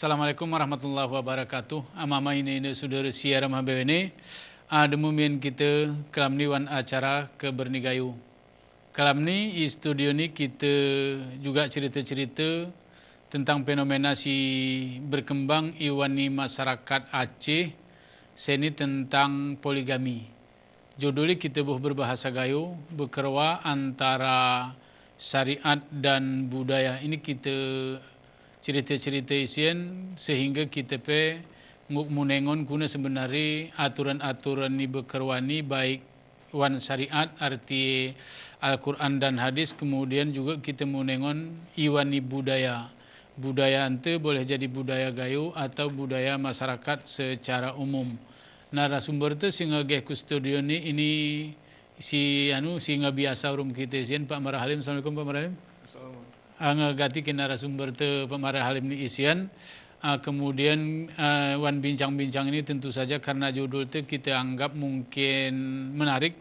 Assalamualaikum warahmatullahi wabarakatuh. Amama ini saudara siara mabene. Ademumin kita kelam ni wan acara kebernigayu. Kelam ni di studio ni kita juga cerita-cerita tentang fenomena si berkembang iwani masyarakat Aceh. Seni tentang poligami. Judulnya kita berbahasa gayo berkerwa antara syariat dan budaya. Ini kita cerita-cerita isian sehingga kita pe menengon guna sebenarnya aturan-aturan ni berkerwani baik wan syariat arti Al-Quran dan hadis, kemudian juga kita menengon iwani budaya. Budaya ante boleh jadi budaya gayo atau budaya masyarakat secara umum. Narasumber tu singa geh ku studio ni ini singa biasa urum kita isian Pak Marah Halim. Assalamualaikum Pak Marah Halim. Ngagati ke narasumber te Pemarah Halim ni isian. Kemudian wan bincang-bincang ini tentu saja karena judul itu kita anggap mungkin menarik.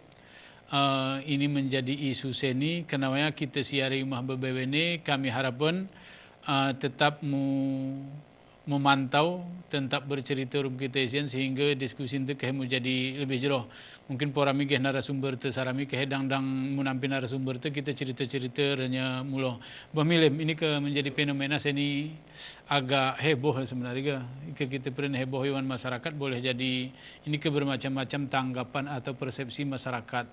Ini menjadi isu seni kenapa kita siari rumah bebewene kami harapkan tetap memantau, tetap bercerita rum kita isian sehingga diskusi itu keh menjadi lebih jeroh. Mungkin porami keh narasumber te sarami keh dang menampi narasumber te kita cerita-cerita hanya mulo. Bamilim ini ke menjadi fenomena seni agak heboh sebenarnya ke kita pernah heboh iwan masyarakat boleh jadi ini ke bermacam-macam tanggapan atau persepsi masyarakat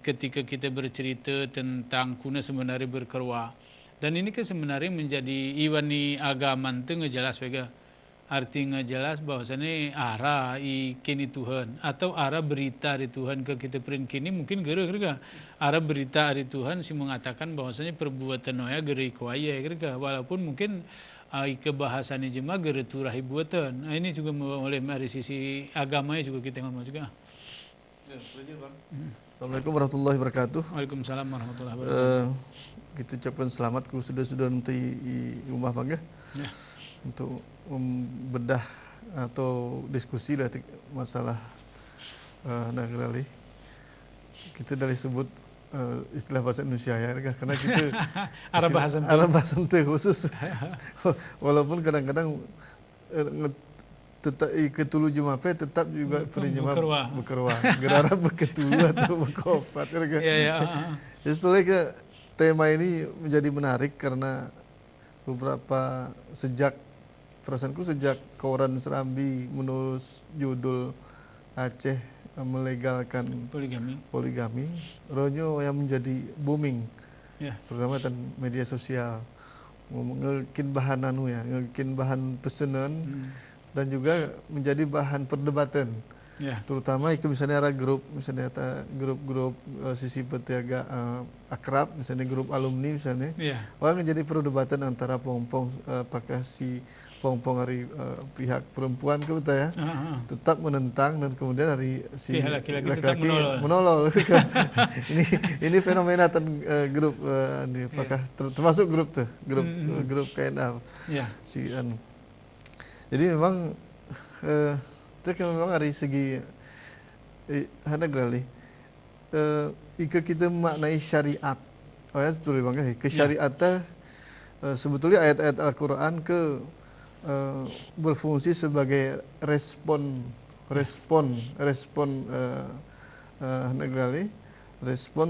ketika kita bercerita tentang kuna sebenarnya berkerwa. Dan ini ke sebenarnya menjadi iwani agama itu ngejelas vega. Artinya jelas bahwasannya arah kini Tuhan atau arah berita dari Tuhan ke kita perin kini mungkin gara-gara arah berita dari Tuhan si mengatakan bahwasanya perbuatan noya gara kuaya gara walaupun mungkin kebahasannya jema gara turahi buatan. Nah, ini juga oleh dari sisi agamanya juga kita ngomong juga. Ya, Bang. Assalamualaikum warahmatullahi wabarakatuh. Waalaikumsalam warahmatullahi wabarakatuh. Kita ucapkan selamat ke sudah nanti rumah bangga ya. Untuk membedah atau diskusi lah masalah nagrali. Kita dari sebut istilah bahasa Indonesia ya, karena kita arah bahasan khusus. Walaupun kadang-kadang tetap ketulu jumape tetap juga perinjama bekerwa gerara beketulu atau bekopat Setelah ke tema ini menjadi menarik karena beberapa sejak Koran Serambi menulis judul Aceh melegalkan poligami ronyo yang menjadi booming terutama dan media sosial ngekin bahan ngekin bahan pesanan dan juga menjadi bahan perdebatan, terutama itu misalnya ada misalnya grup sisi peti agak akrab, misalnya grup alumni misalnya, orang menjadi perdebatan antara pongpong apakah si pongpong dari pihak perempuan ke betul ya, tetap menentang dan kemudian dari si laki-laki menolol. ini fenomena grup ini apakah termasuk grup grup KNA si Jadi memang memang dari segi jika kita maknai syariat, kesyariatan sebetulnya ayat-ayat Al-Quran berfungsi sebagai respon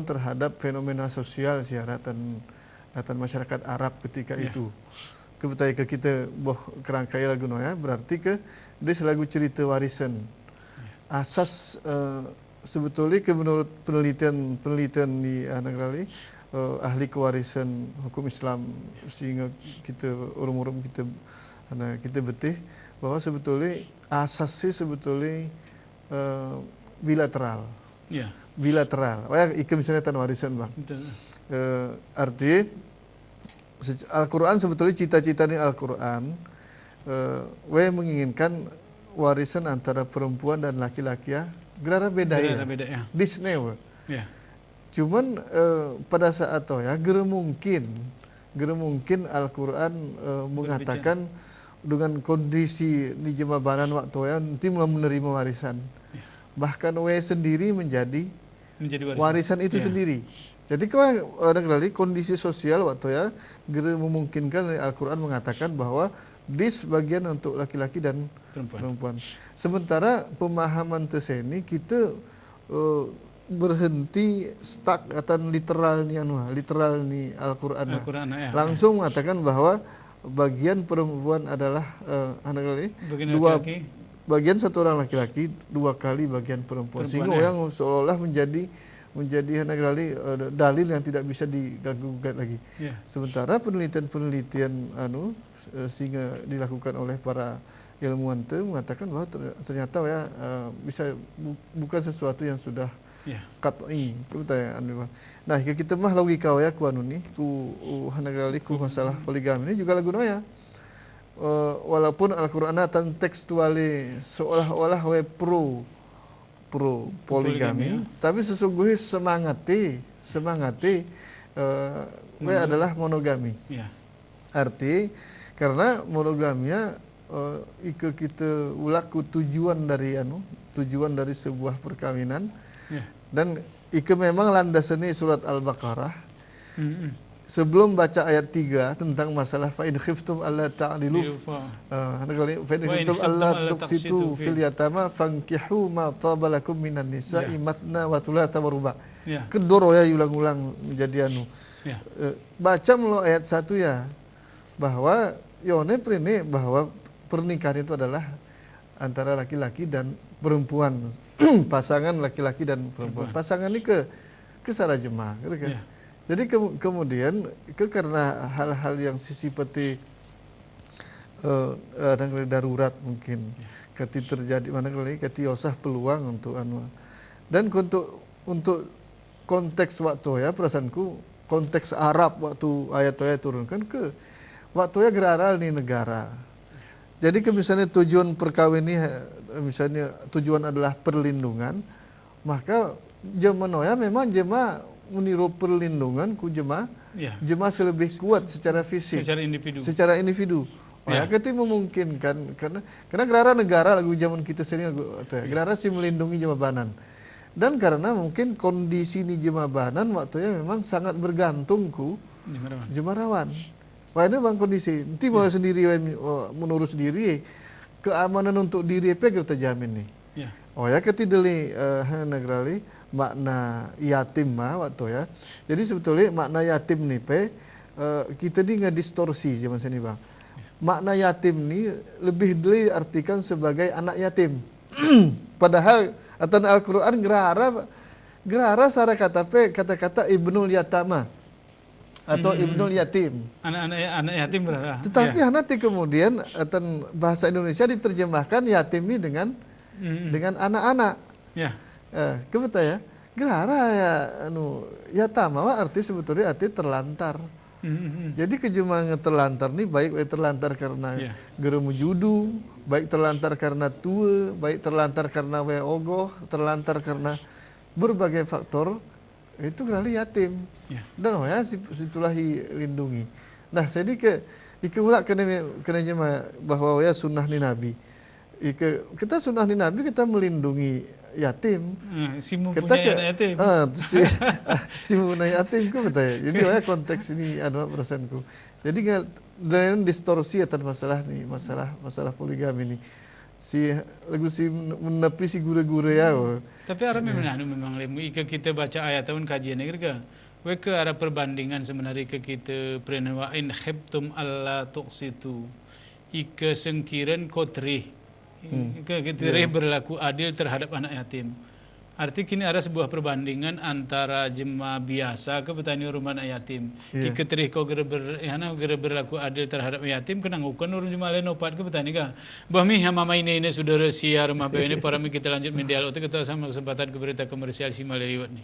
terhadap fenomena sosial siaratan masyarakat Arab ketika itu. Kebetulan kita boh kerangkai lagu noya berarti dia selagu cerita warisan. Asas sebetulnya menurut penelitian di Nagrali ahli kewarisan hukum Islam sehingga kita urum kita betih bahwa sebetulnya asasnya sebetulnya bilateral. Bilateral. Misalnya tan warisan bang. Artinya Al-Quran sebetulnya cita-citanya Al-Quran menginginkan warisan antara perempuan dan laki-laki ya gerara beda ya. Disney cuman pada saat itu ya gera mungkin Al-Quran mengatakan dengan kondisi di jemabanan waktu ya nanti mulai menerima warisan bahkan sendiri menjadi warisan itu sendiri. Jadi kalau ada kondisi sosial waktu ya memungkinkan Al-Quran mengatakan bahwa di sebagian untuk laki-laki dan perempuan. Sementara pemahaman terseni kita berhenti stuck akan literal ni Al-Quran. Ya. Langsung mengatakan bahwa bagian perempuan adalah bagian satu orang laki-laki, 2 kali bagian perempuan. Sehingga yang seolah-olah menjadi dalil yang tidak bisa diganggu-gugat lagi. Ya. Sementara penelitian sehingga dilakukan oleh para ilmuwan itu mengatakan bahwa ternyata bisa bukan sesuatu yang sudah qat'i. Nah, kita mah logika ku ku masalah poligami ini juga lagu noya. Walaupun Al-Qur'an tan tekstuali seolah-olah pro poligami, tapi sesungguhnya semangati adalah monogami. Ya. Arti karena monogamia kita ulaku tujuan dari sebuah perkawinan. Ya. Dan memang landasannya surat Al-Baqarah. Sebelum baca ayat 3 tentang masalah fa in khiftum alla ta'dilu fa in khiftum alla tuqsitu fil yatama fankihu ma tabalakum minan nisa'i mathna wa thulatha wa ruba'. Kedoro ulang-ulang menjadi baca melo ayat 1 bahwa yone prene bahwa pernikahan itu adalah antara laki-laki dan perempuan. Pasangan laki-laki dan perempuan. Pasangan ini ke sarajema gitu kan. Jadi kemudian karena hal-hal yang seperti darurat mungkin ketika terjadi ketika osah peluang untuk dan untuk konteks waktu perasaanku konteks Arab waktu ayat-ayat turunkan waktu geraral nih negara. Jadi misalnya tujuan perkawin ini misalnya tujuan adalah perlindungan, maka jemaah memang jemaah meniru perlindungan ku jemaah lebih kuat secara fisik, secara individu. Ketika memungkinkan karena gerara negara lagu zaman kita sering gerara sih melindungi jemaah banan. Dan karena mungkin kondisi ni jemaah banan waktunya memang sangat bergantung ku jemaah rawan. Wah ini bang kondisi, nanti mau sendiri menurut sendiri keamanan untuk diri kita terjamin nih. Ketika negrali makna yatim waktu Jadi sebetulnya makna yatim nih kita ni ngedistorsi zaman sini bang. Makna yatim ni lebih diartikan sebagai anak yatim. Padahal atan Al-Qur'an gerara sara kata-kata ibnul yatama atau ibnul yatim. Anak yatim berarti. Tetapi nanti kemudian bahasa Indonesia diterjemahkan yatim ini dengan anak-anak. Kebetul gerara yatama arti sebetulnya arti terlantar. Jadi kejemangan terlantar nih baik terlantar karena geremu judu, baik terlantar karena tua, baik terlantar karena ogoh, terlantar karena berbagai faktor itu gerali yatim. Dan situlah lindungi. Nah, jadi ulah kena jema bahwa sunnah ni Nabi. Kita sunnah ni Nabi kita melindungi yatim. Simu punya yatim. Simu punya yatim ku betul. Jadi konteks ini perasaanku. Jadi dengan distorsi atas masalah poligami ini. Lagu menepi si gure-gure Tapi ada memang lemu kita baca ayat tahun kajian ke ada perbandingan sebenarnya kita pernah in khiftum alla tuqsitu sengkiran kotrih kita berlaku adil terhadap anak yatim. Arti kini ada sebuah perbandingan antara jemaah biasa ke petani rumah anak yatim. Jika terih kau berlaku adil terhadap yatim, kena ngukan urun jemaah lain opat ke petani ka. Bahmi mama ini sudah siar rumah ini para kita lanjut mendialog kita sama kesempatan ke berita komersial si maliliwat ni.